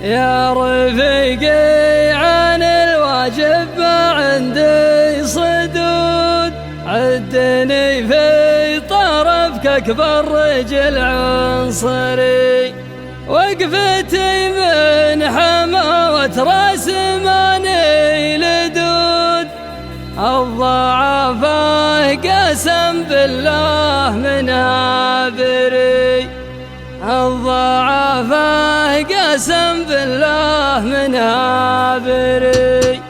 يا رفيقي عن الواجب ما عندي صدود، عدني في طرفك أكبر رجل عنصري، وقفتي من حماوة راس ماني لدود، الضعفاء قسم بالله منها بري، الضعفاء قسم بالله منها بري.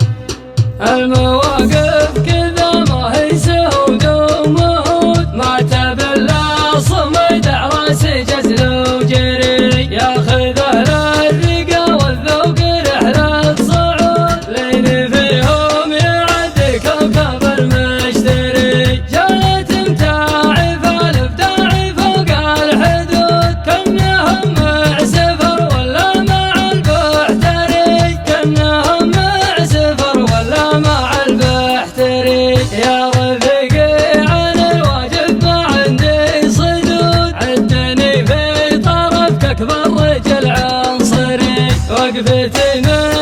المواقف كذا ما هي سهود ومهود، ما تبلى صمد راسي جزل وجري، ياخذ اهل الرقا والذوق رحلة صعود، لين فيهم يعد كوكب المشتري، جالت متاعب الابداع فوق الحدود، كانهم مع سفر ولا مع البحتري، كانهم مع سفر ولا مع البحتري. يا رفيقي عن الواجب ما عندي صدود، عدني في طرفك أكبر رجل عنصري، وقفتي من